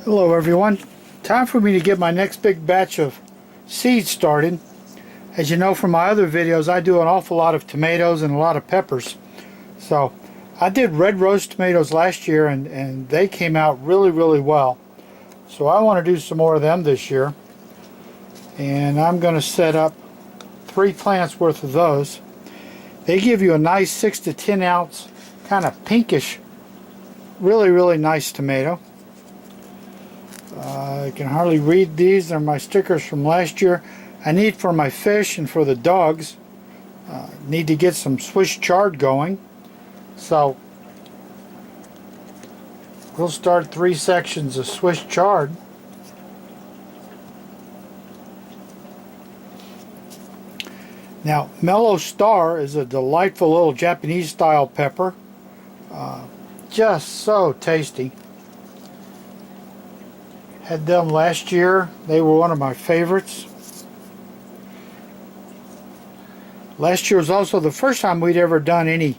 Hello everyone. Time for me to get my next big batch of seeds started. As you know from my other videos, I do an awful lot of tomatoes and a lot of peppers. So I did red rose tomatoes last year and they came out really well. So I want to do some more of them this year. And I'm going to set up 3 plants worth of those. They give you a nice 6 to 10 ounce kind of pinkish, really nice tomato. I can hardly read these. They're my stickers from last year. I need for my fish and for the dogs. Need to get some Swiss chard going. So we'll start 3 sections of Swiss chard. Now, Mellow Star is a delightful little Japanese style pepper. Just so tasty. Had them last year. They were one of my favorites. Last year was also the first time we'd ever done any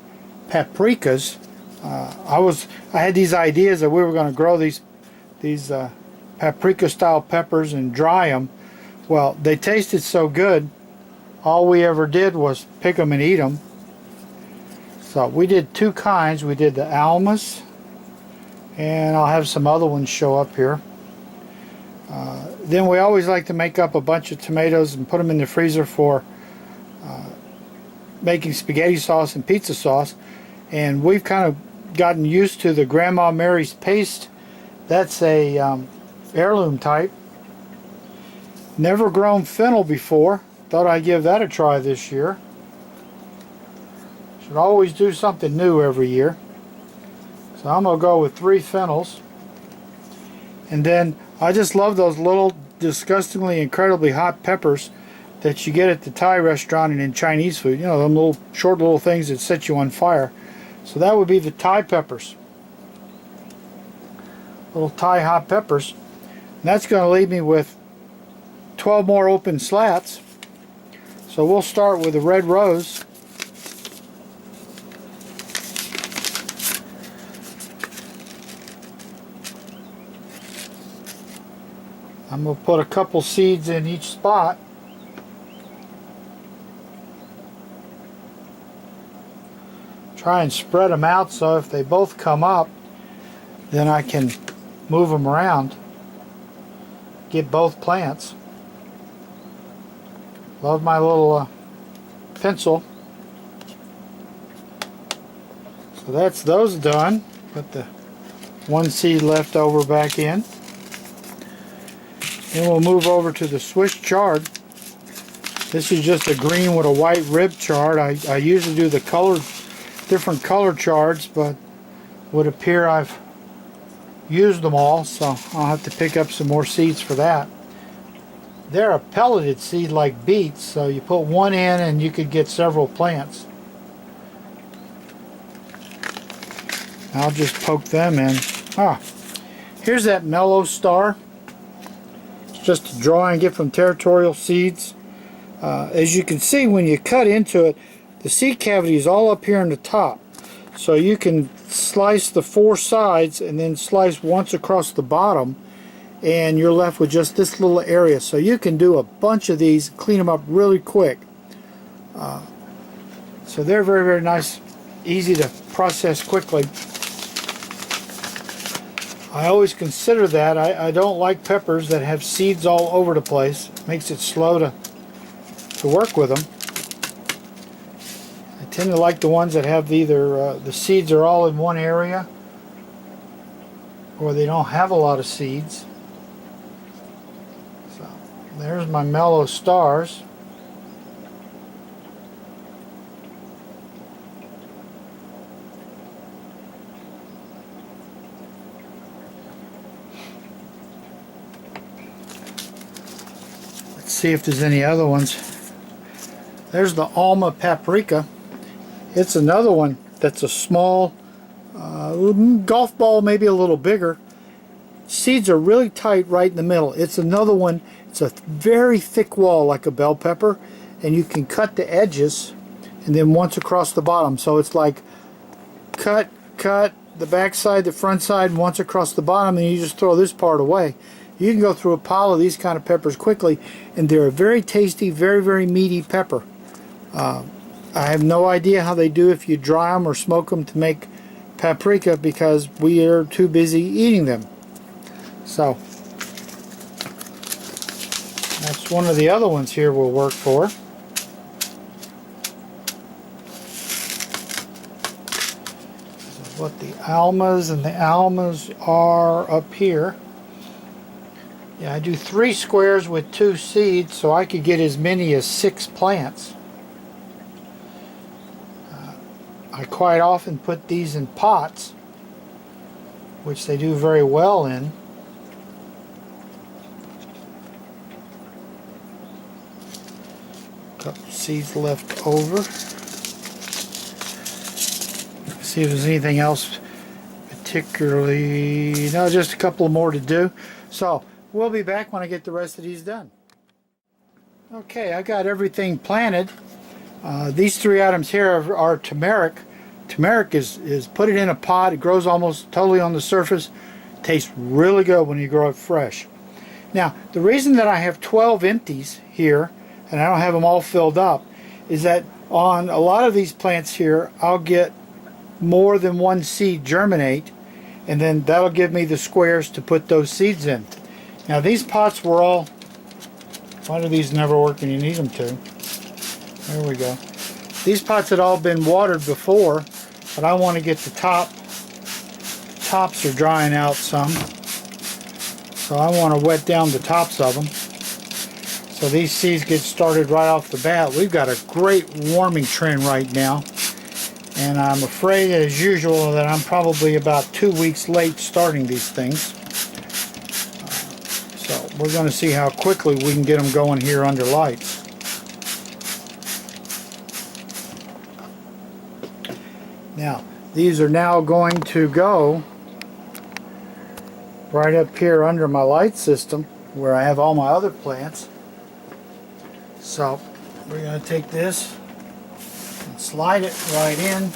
paprikas. I had these ideas that we were going to grow these paprika style peppers and dry them. Well, they tasted so good, all we ever did was pick them and eat them. So we did 2 kinds. We did the Almas, and I'll have some other ones show up here. Then we always like to make up a bunch of tomatoes and put them in the freezer for making spaghetti sauce and pizza sauce. And we've kind of gotten used to the Grandma Mary's paste. That's a heirloom type. Never grown fennel before. Thought I'd give that a try this year. Should always do something new every year. So I'm going to go with 3 fennels. And then I just love those little disgustingly incredibly hot peppers that you get at the Thai restaurant and in Chinese food. You know, them little short little things that set you on fire. So that would be the Thai peppers. Little Thai hot peppers. And that's going to leave me with 12 more open slats. So we'll start with the red rose. I'm going to put a couple seeds in each spot. Try and spread them out so if they both come up, then I can move them around. Get both plants. Love my little pencil. So that's those done. Put the 1 seed left over back in. Then we'll move over to the Swiss chard. This is just a green with a white rib chard. I usually do the different color chards, but would appear I've used them all, so I'll have to pick up some more seeds for that. They're a pelleted seed like beets, so you put 1 in and you could get several plants. I'll just poke them in. Here's that Mellow Star. Just a drawing I get from Territorial Seeds. As you can see, when you cut into it, the seed cavity is all up here in the top. So you can slice the 4 sides and then slice once across the bottom, and you're left with just this little area. So you can do a bunch of these, clean them up really quick. So they're very nice, easy to process quickly. I always consider that. I don't like peppers that have seeds all over the place. It makes it slow to work with them. I tend to like the ones that have either the seeds are all in one area, or they don't have a lot of seeds. So there's my Mellow Stars. See if there's any other ones. There's the Alma paprika. It's another one that's a small golf ball, maybe a little bigger. Seeds are really tight right in the middle. It's another one. It's a very thick wall like a bell pepper, and you can cut the edges and then once across the bottom. So it's like cut, the back side, the front side, and once across the bottom, and you just throw this part away. You can go through a pile of these kind of peppers quickly, and they're a very tasty, very, very meaty pepper. I have no idea how they do if you dry them or smoke them to make paprika, because we are too busy eating them. So that's one of the other ones here we'll work for. What the almas, and the almas are up here. Yeah, I do 3 squares with 2 seeds, so I could get as many as 6 plants. I quite often put these in pots, which they do very well in. Couple seeds left over. See if there's anything else particularly. No, just a couple more to do. So we'll be back when I get the rest of these done. Okay, I got everything planted. These 3 items here are turmeric. Turmeric is put it in a pot. It grows almost totally on the surface. Tastes really good when you grow it fresh. Now, the reason that I have 12 empties here, and I don't have them all filled up, is that on a lot of these plants here, I'll get more than 1 seed germinate, and then that'll give me the squares to put those seeds in. Now, these pots were all, why do these never work and you need them to? There we go. These pots had all been watered before, but I want to get the tops are drying out some, so I want to wet down the tops of them so these seeds get started right off the bat. We've got a great warming trend right now, and I'm afraid, as usual, that I'm probably about 2 weeks late starting these things. So we're going to see how quickly we can get them going here under lights. Now, these are now going to go right up here under my light system where I have all my other plants. So we're going to take this and slide it right in.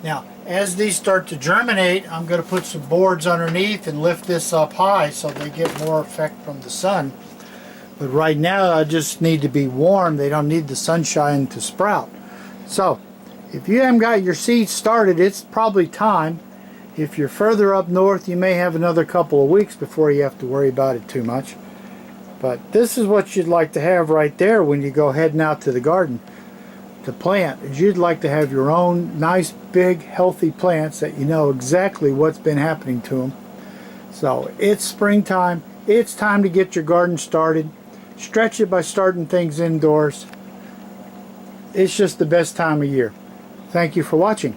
Now, as these start to germinate, I'm going to put some boards underneath and lift this up high so they get more effect from the sun. But right now, I just need to be warm. They don't need the sunshine to sprout. So if you haven't got your seeds started, it's probably time. If you're further up north, you may have another couple of weeks before you have to worry about it too much. But this is what you'd like to have right there when you go heading out to the garden to plant. Is you'd like to have your own nice, big, healthy plants that you know exactly what's been happening to them. So it's springtime. It's time to get your garden started. Stretch it by starting things indoors. It's just the best time of year. Thank you for watching.